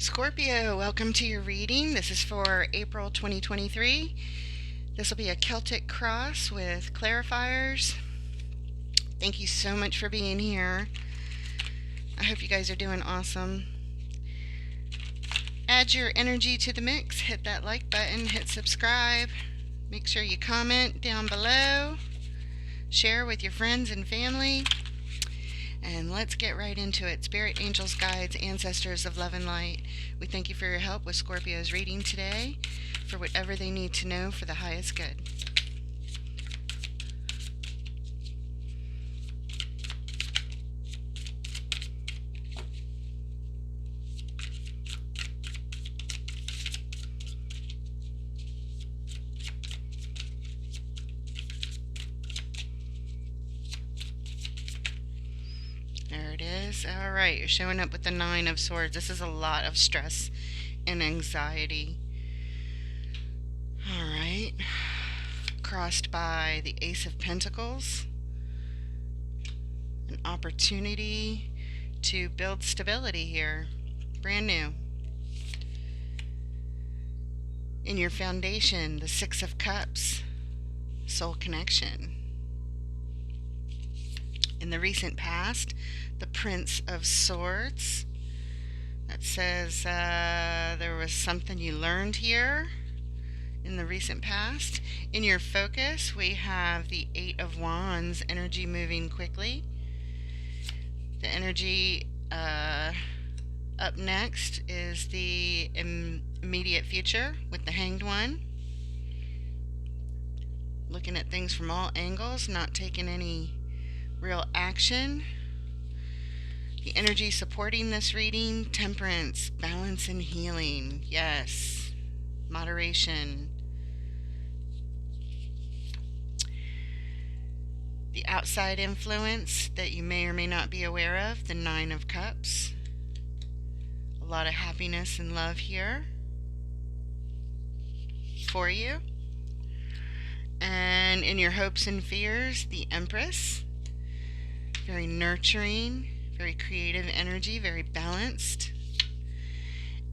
Scorpio, welcome to your reading. This is for April 2023. This will be a Celtic cross with clarifiers. Thank you so much for being here. I hope you guys are doing awesome. Add your energy to the mix. Hit that like button, hit subscribe. Make sure you comment down below. Share with your friends and family. And let's get right into it. Spirit, angels, guides, ancestors of love and light, we thank you for your help with Scorpio's reading today, for whatever they need to know for the highest good. There it is. All right, you're showing up with the Nine of Swords. This is a lot of stress and anxiety. All right. Crossed by the Ace of Pentacles. An opportunity to build stability here. Brand new. In your foundation, the Six of Cups. Soul connection. In the recent past, the Prince of Swords. That says there was something you learned here in the recent past. In your focus, we have the Eight of Wands, energy moving quickly. The energy up next is the immediate future with the Hanged One. Looking at things from all angles, not taking any real action. The energy supporting this reading, temperance, balance, and healing. Yes. Moderation. The outside influence that you may or may not be aware of, the Nine of Cups. A lot of happiness and love here for you. And in your hopes and fears, the Empress. Very nurturing, very creative energy, very balanced.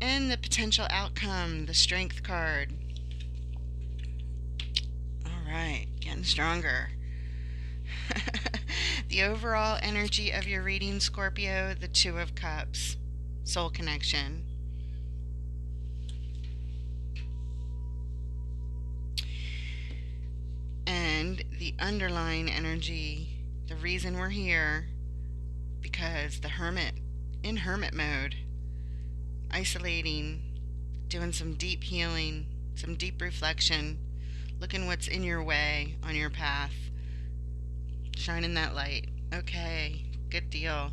And the potential outcome, the Strength card. All right, getting stronger. The overall energy of your reading, Scorpio, the Two of Cups, soul connection. And the underlying energy, the reason we're here, because the Hermit, in hermit mode, isolating, doing some deep healing, some deep reflection, looking what's in your way on your path, shining that light. Okay, good deal.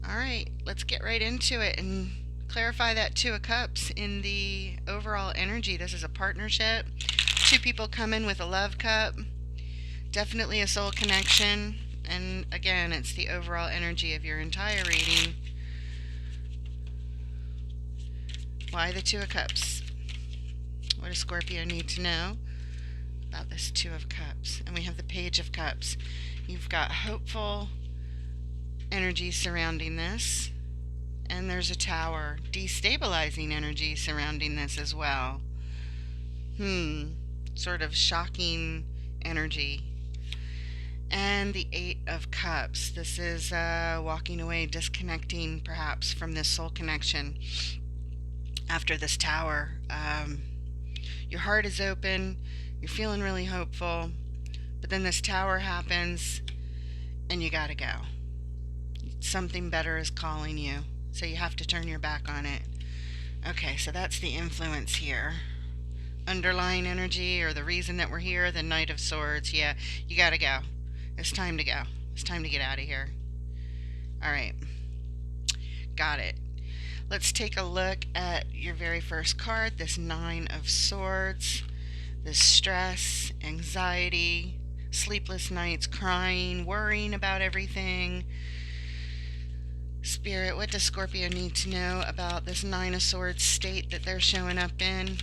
All right, let's get right into it and clarify that Two of Cups in the overall energy. This is a partnership. Two people come in with a love cup. Definitely a soul connection. And again, it's the overall energy of your entire reading. Why the Two of Cups? What does Scorpio need to know about this Two of Cups? And we have the Page of Cups. You've got hopeful energy surrounding this. And there's a Tower. Destabilizing energy surrounding this as well. Sort of shocking energy. And the Eight of Cups. This is walking away, disconnecting perhaps from this soul connection. After this Tower, your heart is open, you're feeling really hopeful, but then this Tower happens and you gotta go. Something better is calling you, so you have to turn your back on it. Okay, so that's the influence here. Underlying energy, or the reason that we're here, the Knight of Swords. Yeah, you gotta go. It's time to go. It's time to get out of here. All right. Got it. Let's take a look at your very first card, this Nine of Swords. This stress, anxiety, sleepless nights, crying, worrying about everything. Spirit, what does Scorpio need to know about this Nine of Swords state that they're showing up in?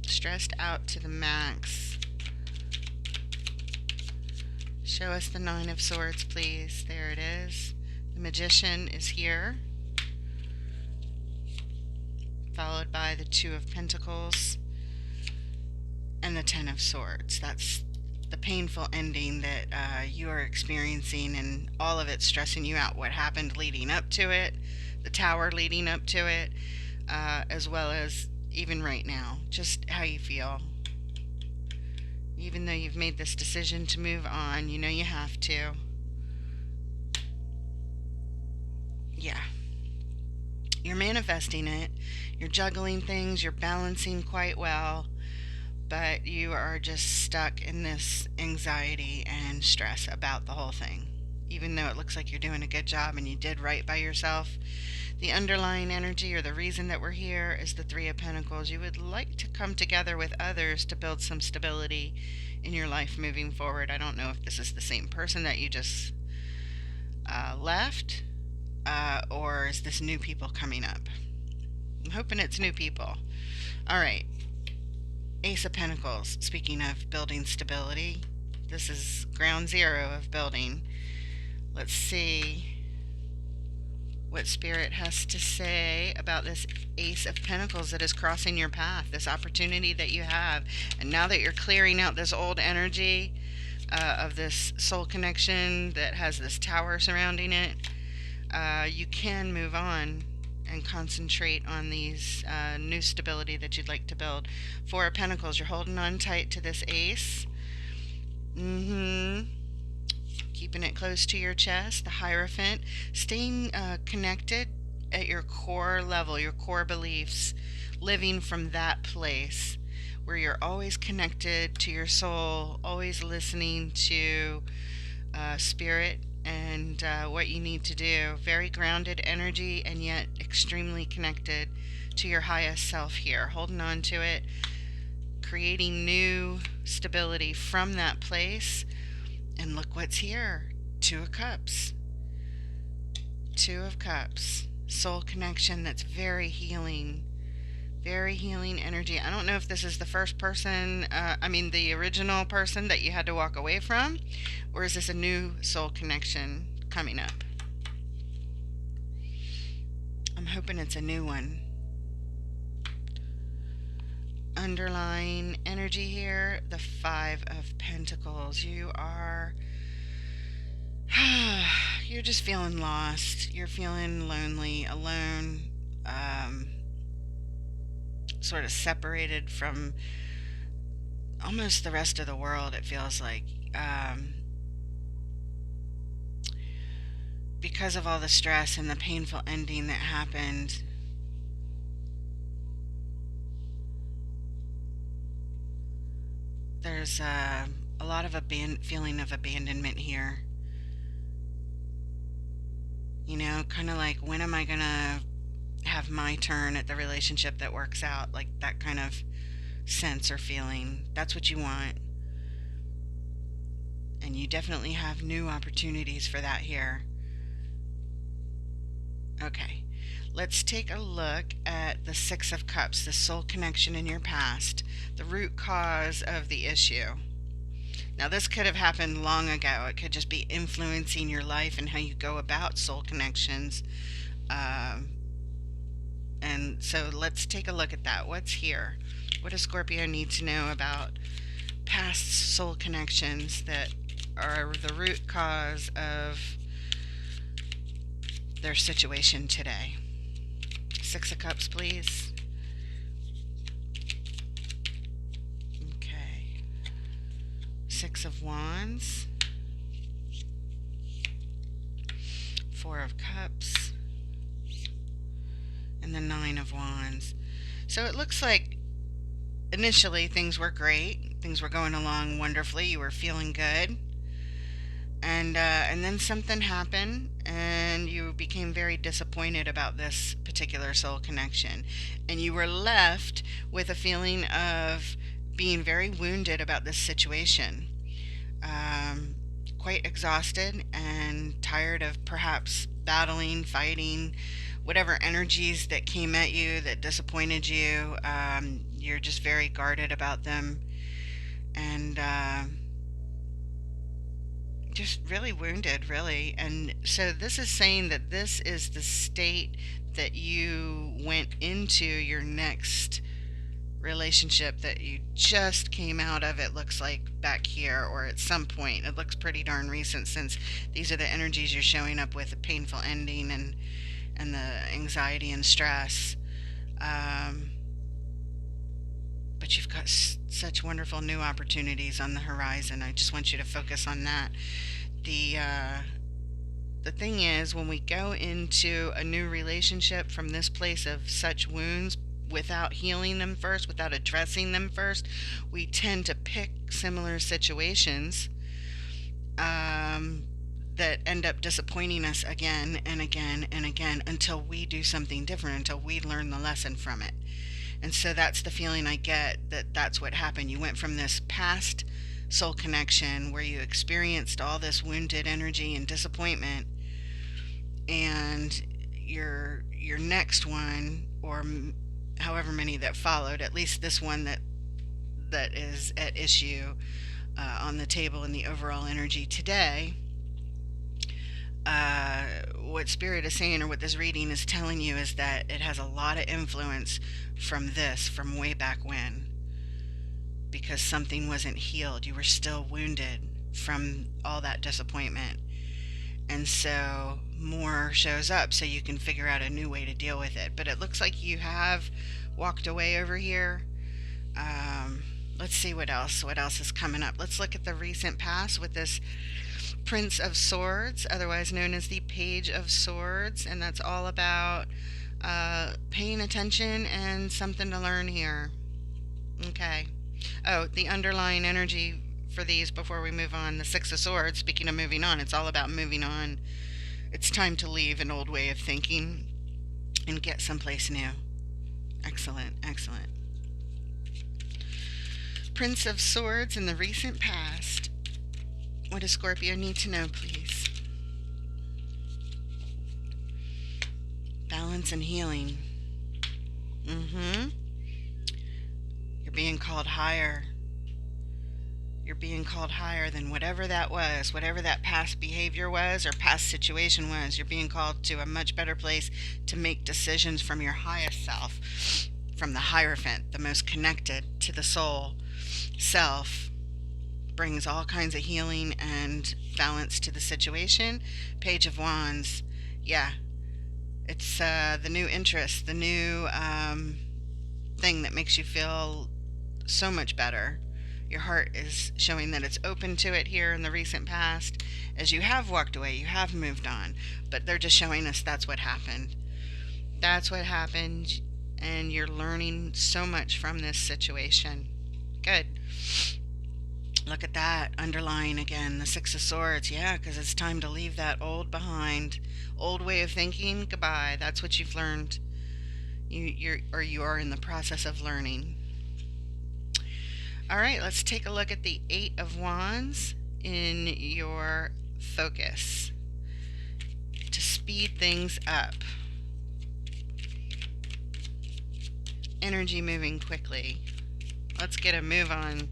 Stressed out to the max. Show us the Nine of Swords, please. There it is. The Magician is here, followed by the Two of Pentacles and the Ten of Swords. That's the painful ending that you are experiencing, and all of it stressing you out. What happened leading up to it, the Tower leading up to it, as well as even right now, just how you feel. Even though you've made this decision to move on, you know you have to. Yeah. You're manifesting it. You're juggling things. You're balancing quite well. But you are just stuck in this anxiety and stress about the whole thing. Even though it looks like you're doing a good job and you did right by yourself, the underlying energy or the reason that we're here is the Three of Pentacles. You would like to come together with others to build some stability in your life moving forward. I don't know if this is the same person that you just left, or is this new people coming up? I'm hoping it's new people. All right. Ace of Pentacles. Speaking of building stability, this is ground zero of building. Let's see what Spirit has to say about this Ace of Pentacles that is crossing your path, this opportunity that you have. And now that you're clearing out this old energy of this soul connection that has this tower surrounding it, you can move on and concentrate on these new stability that you'd like to build. Four of Pentacles, you're holding on tight to this Ace. Keeping it close to your chest. The Hierophant, staying connected at your core level, your core beliefs, living from that place where you're always connected to your soul, always listening to Spirit and what you need to do. Very grounded energy and yet extremely connected to your highest self here. Holding on to it, creating new stability from that place. And look what's here. Two of Cups. Two of Cups. Soul connection that's very healing. Very healing energy. I don't know if this is the first person, the original person that you had to walk away from, or is this a new soul connection coming up? I'm hoping it's a new one. Underlying energy here, the Five of Pentacles. You're just feeling lost. You're feeling lonely, alone, sort of separated from almost the rest of the world, it feels like, because of all the stress and the painful ending that happened. There's a lot of feeling of abandonment here. You know, kind of like, when am I gonna have my turn at the relationship that works out? Like that kind of sense or feeling. That's what you want. And you definitely have new opportunities for that here. Okay, let's take a look at the Six of Cups, the soul connection in your past, the root cause of the issue. Now, this could have happened long ago. It could just be influencing your life and how you go about soul connections. And so let's take a look at that. What's here? What does Scorpio need to know about past soul connections that are the root cause of their situation today? Six of Cups, please. Okay. Six of Wands. Four of Cups. And the Nine of Wands. So it looks like initially things were great. Things were going along wonderfully. You were feeling good. And then something happened, and you became very disappointed about this particular soul connection. And you were left with a feeling of being very wounded about this situation. Quite exhausted and tired of perhaps battling, fighting, whatever energies that came at you that disappointed you. You're just very guarded about them. And just really wounded, really. And so this is saying that this is the state that you went into your next relationship, that you just came out of, it looks like, back here, or at some point. It looks pretty darn recent, since these are the energies you're showing up with: a painful ending and the anxiety and stress. Um, but you've got such wonderful new opportunities on the horizon. I just want you to focus on that. The the thing is, when we go into a new relationship from this place of such wounds, without healing them first, without addressing them first, we tend to pick similar situations um, that end up disappointing us again and again and again, until we do something different, until we learn the lesson from it. And so that's the feeling I get, that that's what happened. You went from this past soul connection where you experienced all this wounded energy and disappointment, and your next one, or however many that followed, at least this one that is at issue on the table in the overall energy today. What Spirit is saying, or what this reading is telling you, is that it has a lot of influence from way back when, because something wasn't healed. You were still wounded from all that disappointment. And so more shows up, so you can figure out a new way to deal with it. But it looks like you have walked away over here. Let's see what else is coming up. Let's look at the recent past with this Prince of Swords, otherwise known as the Page of Swords. And that's all about paying attention and something to learn here. Okay. Oh, the underlying energy for these, before we move on: the Six of Swords. Speaking of moving on, it's all about moving on. It's time to leave an old way of thinking and get someplace new. Excellent, excellent. Prince of Swords in the recent past. What does Scorpio need to know, please? Balance and healing. You're being called higher. You're being called higher than whatever that was, whatever that past behavior was or past situation was. You're being called to a much better place to make decisions from your highest self, from the Hierophant, the most connected to the soul self. Brings all kinds of healing and balance to the situation. Page of Wands. Yeah, it's the new interest, the new thing that makes you feel so much better. Your heart is showing that it's open to it here in the recent past. As you have walked away, you have moved on, but they're just showing us that's what happened. That's what happened, and you're learning so much from this situation. Good. Look at that, underlying again, the Six of Swords. Yeah, because it's time to leave that old behind. Old way of thinking, goodbye. That's what you've learned. You are in the process of learning. All right, let's take a look at the Eight of Wands in your focus to speed things up. Energy moving quickly. Let's get a move on,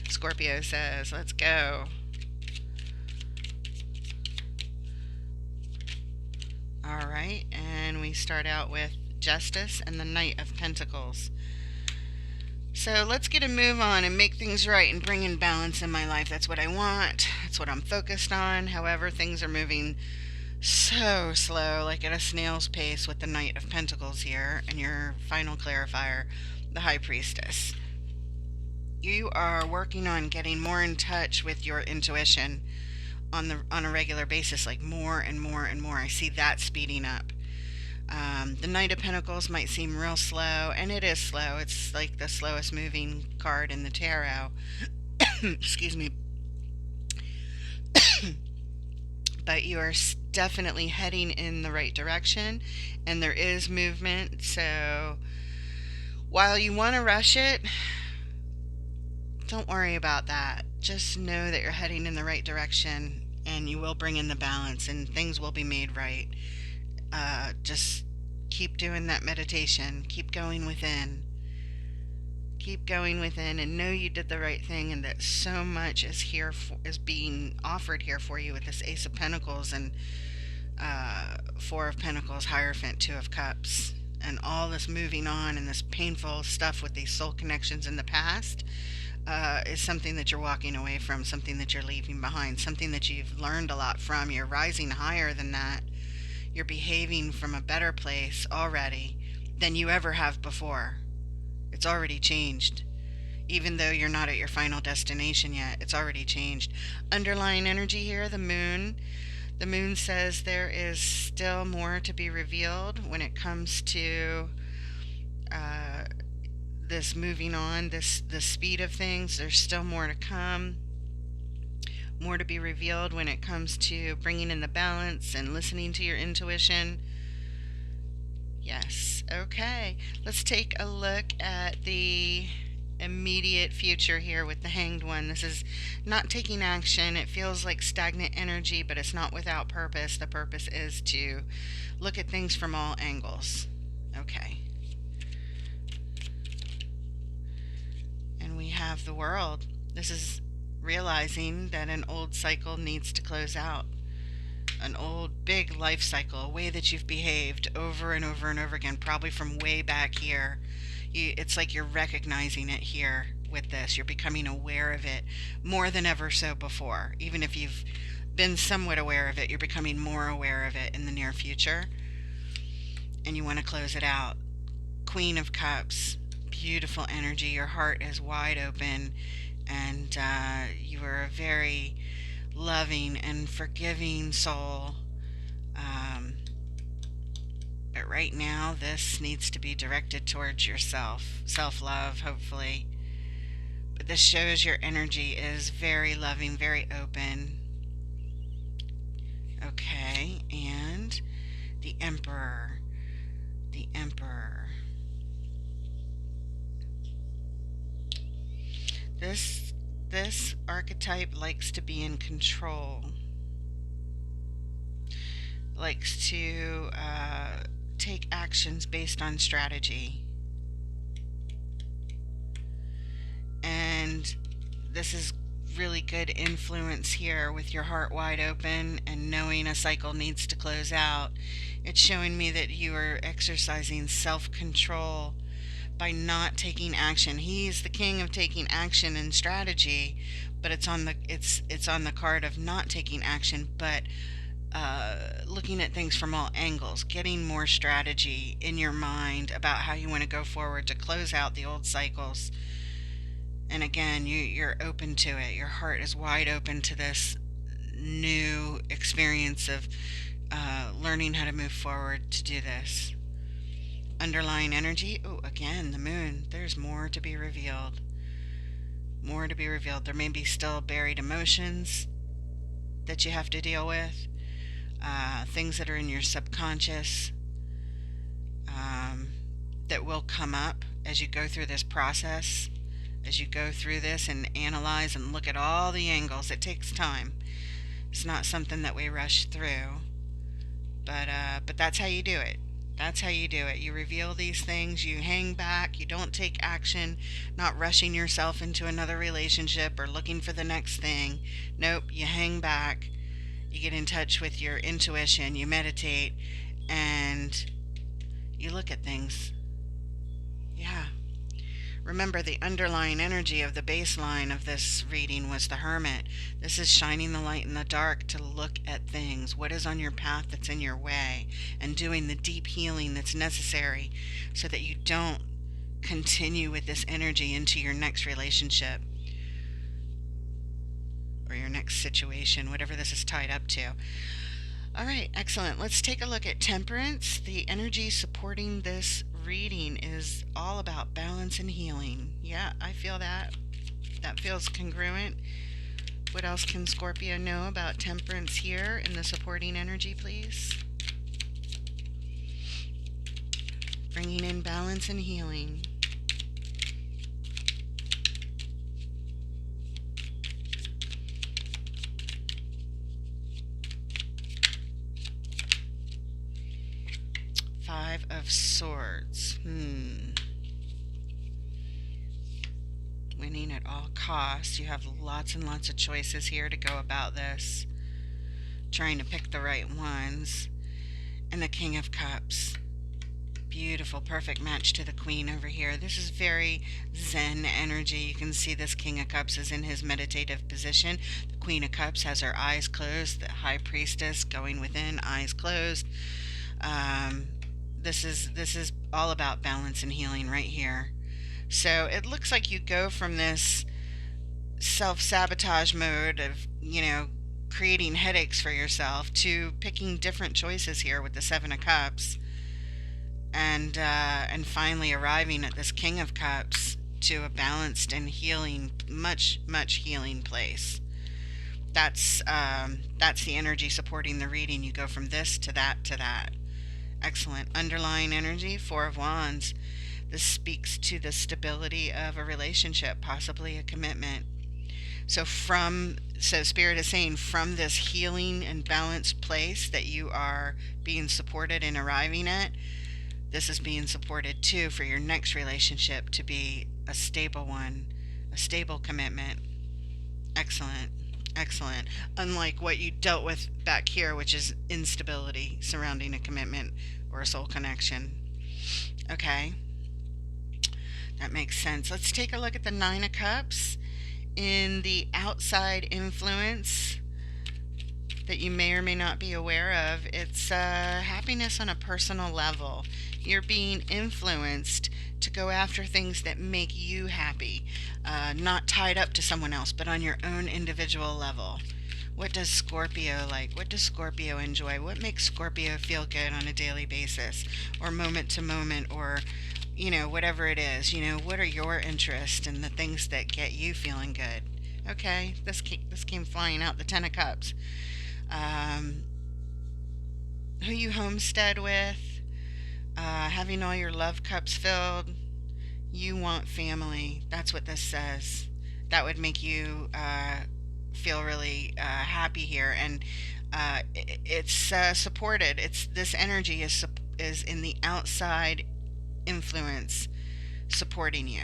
Scorpio says. Let's go. All right, and we start out with Justice and the Knight of Pentacles. So let's get a move on and make things right and bring in balance in my life. That's what I want. That's what I'm focused on. However, things are moving so slow, like at a snail's pace, with the Knight of Pentacles here, and your final clarifier, the High Priestess. You are working on getting more in touch with your intuition on a regular basis, like more and more and more. I see that speeding up. The Knight of Pentacles might seem real slow, and it is slow. It's like the slowest moving card in the tarot. Excuse me. But you are definitely heading in the right direction, and there is movement. So while you want to rush it, don't worry about that. Just know that you're heading in the right direction, and you will bring in the balance, and things will be made right. Just keep doing that meditation. Keep going within. Keep going within and know you did the right thing, and that so much is being offered here for you with this Ace of Pentacles and Four of Pentacles, Hierophant, Two of Cups, and all this moving on and this painful stuff with these soul connections in the past. Is something that you're walking away from, something that you're leaving behind, something that you've learned a lot from. You're rising higher than that. You're behaving from a better place already than you ever have before. It's already changed. Even though you're not at your final destination yet, it's already changed. Underlying energy here, the moon. The moon says there is still more to be revealed when it comes to uh, this moving on, the speed of things. There's still more to come, more to be revealed when it comes to bringing in the balance and listening to your intuition. Yes, okay. Let's take a look at the immediate future here with the Hanged One. This is not taking action. It feels like stagnant energy, but it's not without purpose. The purpose is to look at things from all angles. Okay. And we have the World. This is realizing that an old cycle needs to close out. An old big life cycle, a way that you've behaved over and over and over again, probably from way back here. It's like you're recognizing it here with this. You're becoming aware of it more than ever so before. Even if you've been somewhat aware of it, you're becoming more aware of it in the near future. And you want to close it out. Queen of Cups, beautiful energy. Your heart is wide open, and you are a very loving and forgiving soul. But right now, this needs to be directed towards yourself. Self-love, hopefully. But this shows your energy is very loving, very open. Okay, and the Emperor. The Emperor. This archetype likes to be in control. Likes to take actions based on strategy. And this is really good influence here with your heart wide open and knowing a cycle needs to close out. It's showing me that you are exercising self-control by not taking action. He's the king of taking action and strategy, but it's on the card of not taking action, but looking at things from all angles, getting more strategy in your mind about how you want to go forward to close out the old cycles. And again, you're open to it. Your heart is wide open to this new experience of learning how to move forward to do this. Underlying energy, oh, again, the moon. There's more to be revealed. More to be revealed. There may be still buried emotions that you have to deal with. Things that are in your subconscious that will come up as you go through this process, as you go through this and analyze and look at all the angles. It takes time. It's not something that we rush through, but that's how you do it. That's how you do it. You reveal these things, you hang back, you don't take action, not rushing yourself into another relationship or looking for the next thing. Nope, you hang back. You get in touch with your intuition, you meditate, and you look at things. Yeah. Remember, the underlying energy of the baseline of this reading was the Hermit. This is shining the light in the dark to look at things. What is on your path that's in your way, and doing the deep healing that's necessary so that you don't continue with this energy into your next relationship or your next situation, whatever this is tied up to. All right, excellent. Let's take a look at Temperance. The energy supporting this reading is all about balance and healing. Yeah, I feel that. That feels congruent. What else can Scorpio know about Temperance here in the supporting energy, please? Bringing in balance and healing. Five of Swords. winning at all costs. You have lots and lots of choices here to go about this, trying to pick the right ones. And the King of Cups. Beautiful, perfect match to the Queen over here. This is very Zen energy. You can see this King of Cups is in his meditative position. The Queen of Cups has her eyes closed. The High Priestess going within, eyes closed. This is all about balance and healing right here. So it looks like you go from this self-sabotage mode of, creating headaches for yourself to picking different choices here with the Seven of Cups, and finally arriving at this King of Cups to a balanced and healing, much healing place. That's the energy supporting the reading. You go from this to that to that. Excellent. Underlying energy, Four of Wands. This speaks to the stability of a relationship, possibly a commitment. So Spirit is saying from this healing and balanced place that you are being supported and arriving at, this is being supported too for your next relationship to be a stable one, a stable commitment. Excellent. Excellent. Unlike what you dealt with back here, which is instability surrounding a commitment or a soul connection. Okay. That makes sense. Let's take a look at the Nine of Cups. In the outside influence that you may or may not be aware of, it's happiness on a personal level. You're being influenced to go after things that make you happy, not tied up to someone else, but on your own individual level. What does Scorpio like? What does Scorpio enjoy? What makes Scorpio feel good on a daily basis, or moment to moment, or whatever it is? What are your interests and the things that get you feeling good? Okay, this came flying out, the Ten of Cups. Who you homestead with, having all your love cups filled. You want family. That's what this says. That would make you feel really happy here, and it's supported. This energy is in the outside influence supporting you.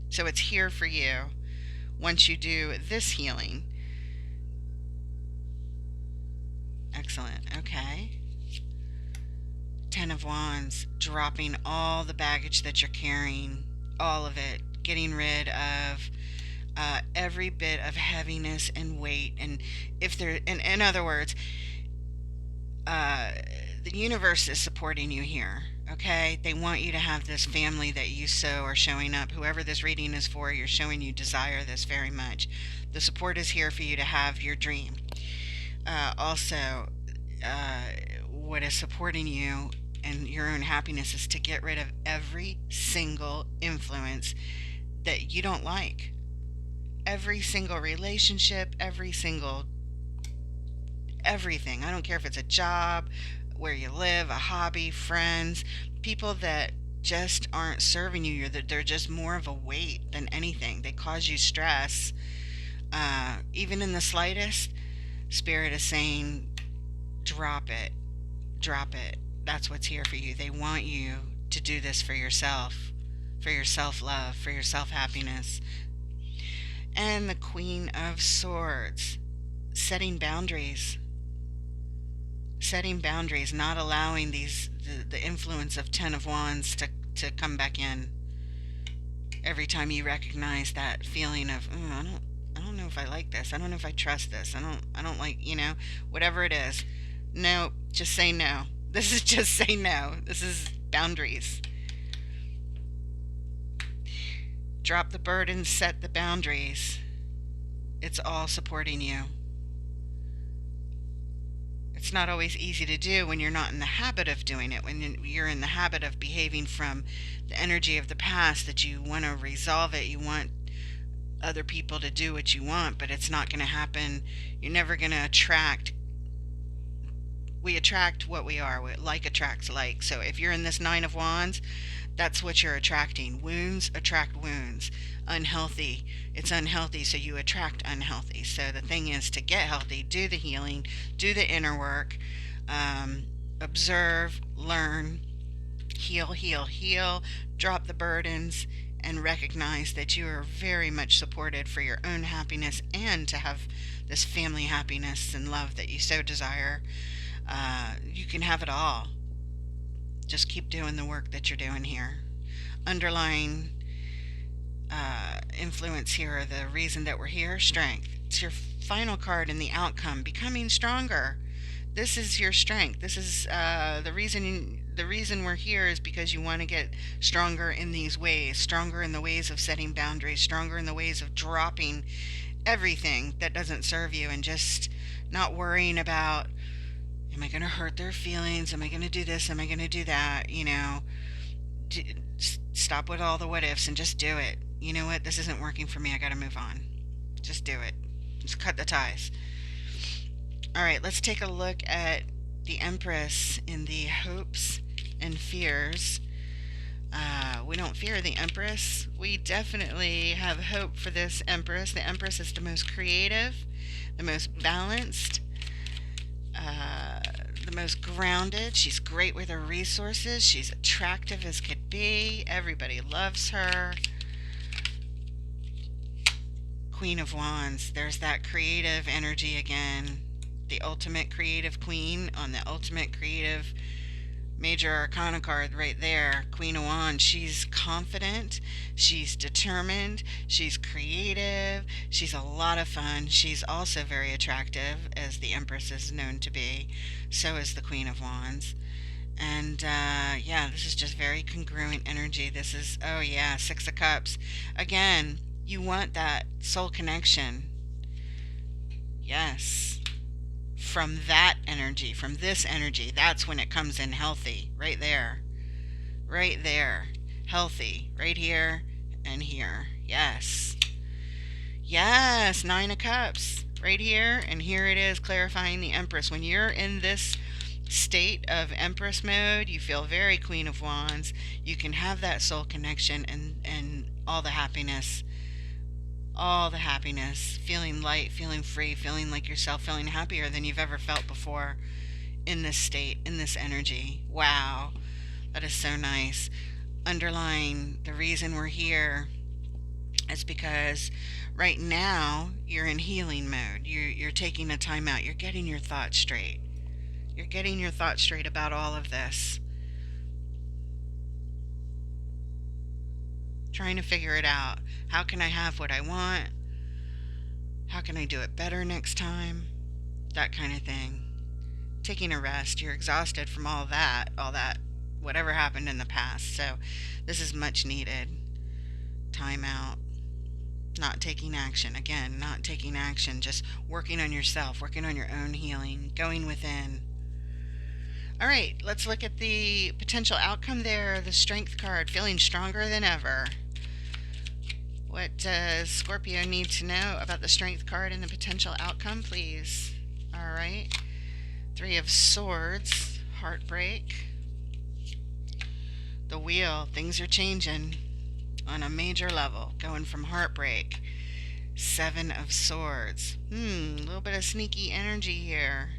So it's here for you once you do this healing. Excellent. Okay. Ten of Wands, dropping all the baggage that you're carrying, all of it, getting rid of every bit of heaviness and weight. And in other words, the universe is supporting you here. Okay, they want you to have this family that you so are showing up. Whoever this reading is for, you're showing you desire this very much. The support is here for you to have your dream. Also, what is supporting you and your own happiness is to get rid of every single influence that you don't like. Every single relationship, everything. I don't care if it's a job, where you live, a hobby, friends, people that just aren't serving you. They're just more of a weight than anything. They cause you stress, even in the slightest. Spirit is saying, drop it. That's what's here for you. They want you to do this for yourself, for your self-love, for your self-happiness. And the Queen of Swords, setting boundaries, not allowing the influence of Ten of Wands to come back in. Every time you recognize that feeling of, I don't know if I like this, I don't know if I trust this, I don't like, whatever it is. No, just say no. This is just say no. This is boundaries. Drop the burden, set the boundaries. It's all supporting you. It's not always easy to do when you're not in the habit of doing it, when you're in the habit of behaving from the energy of the past, that you want to resolve it, you want other people to do what you want, but it's not going to happen. You're never going to attract. We attract what we are. Like attracts like. So if you're in this Nine of Wands, that's what you're attracting. Wounds attract wounds. Unhealthy, it's unhealthy, so you attract unhealthy. So the thing is to get healthy, do the healing, do the inner work, observe, learn, heal, drop the burdens, and recognize that you are very much supported for your own happiness and to have this family happiness and love that you so desire. You can have it all. Just keep doing the work that you're doing here. Underlying influence here, the reason that we're here, strength. It's your final card in the outcome, becoming stronger. This is your strength. This is the reason. The reason we're here is because you want to get stronger in these ways, stronger in the ways of setting boundaries, stronger in the ways of dropping everything that doesn't serve you and just not worrying about, am I going to hurt their feelings? Am I going to do this? Am I going to do that? Stop with all the what ifs and just do it. You know what? This isn't working for me. I got to move on. Just do it. Just cut the ties. All right, let's take a look at the Empress in the hopes and fears. We don't fear the Empress. We definitely have hope for this Empress. The Empress is the most creative, the most balanced, the most grounded. She's great with her resources. She's attractive as could be. Everybody loves her. Queen of Wands. There's that creative energy again. The ultimate creative queen on the ultimate creative major arcana card right there. Queen of Wands. She's confident. She's determined. She's creative. She's a lot of fun. She's also very attractive, as the Empress is known to be. So is the Queen of Wands. And yeah, this is just very congruent energy. This is, oh yeah, Six of Cups. Again, you want that soul connection. Yes. From that energy, from this energy, that's when it comes in healthy. Right there. Right there. Healthy. Right here and here. Yes. Yes. Nine of Cups. Right here. And here it is, clarifying the Empress. When you're in this state of Empress mode, you feel very Queen of Wands. You can have that soul connection and all the happiness. All the happiness, feeling light, feeling free, feeling like yourself, feeling happier than you've ever felt before in this state, in this energy. Wow, that is so nice. Underlying the reason we're here is because right now you're in healing mode. You're taking a time out. You're getting your thoughts straight. You're getting your thoughts straight about all of this. Trying to figure it out. How can I have what I want? How can I do it better next time? That kind of thing. Taking a rest. You're exhausted from all that, whatever happened in the past. So this is much needed. Time out. Not taking action. Again, not taking action. Just working on yourself, working on your own healing, going within. All right, let's look at the potential outcome there. The Strength card, feeling stronger than ever. What does Scorpio need to know about the Strength card and the potential outcome, please? All right. Three of Swords, heartbreak. The Wheel, things are changing on a major level, going from heartbreak. Seven of Swords. A little bit of sneaky energy here.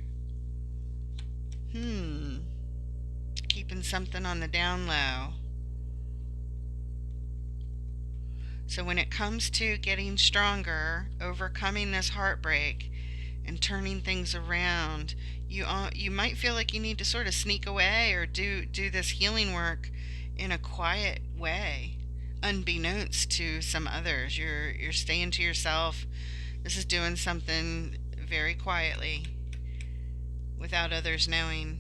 Keeping something on the down low. So when it comes to getting stronger, overcoming this heartbreak, and turning things around, you might feel like you need to sort of sneak away or do this healing work in a quiet way, unbeknownst to some others. You're staying to yourself. This is doing something very quietly, without others knowing.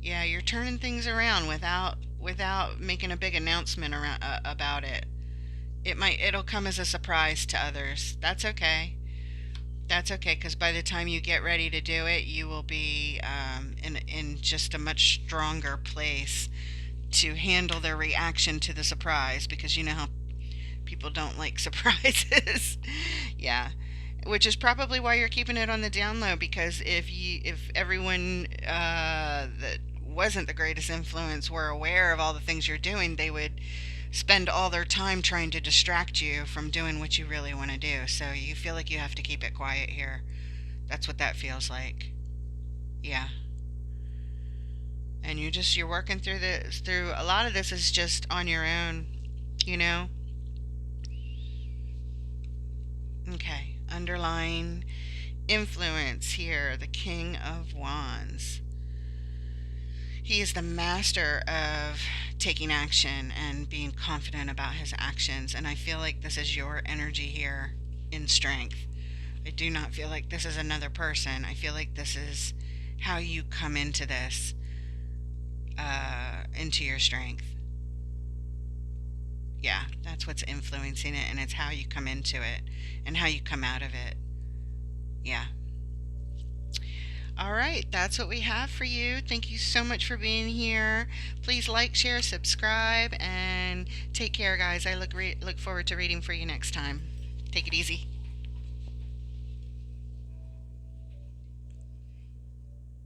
Yeah, you're turning things around without making a big announcement around about it. It'll come as a surprise to others. That's okay. That's okay, because by the time you get ready to do it, you will be in just a much stronger place to handle their reaction to the surprise, because you know how people don't like surprises. Yeah. Which is probably why you're keeping it on the down low, because if everyone that wasn't the greatest influence were aware of all the things you're doing, they would spend all their time trying to distract you from doing what you really want to do. So you feel like you have to keep it quiet here. That's what that feels like. Yeah. And you're working through this. Through a lot of this is just on your own, you know. Okay, underlying influence here, the King of Wands. He is the master of taking action and being confident about his actions. And I feel like this is your energy here in strength. I do not feel like this is another person. I feel like this is how you come into this, into your strength. Yeah, that's what's influencing it, and it's how you come into it and how you come out of it. Yeah. All right, that's what we have for you. Thank you so much for being here. Please like, share, subscribe, and take care, guys. I look forward to reading for you next time. Take it easy.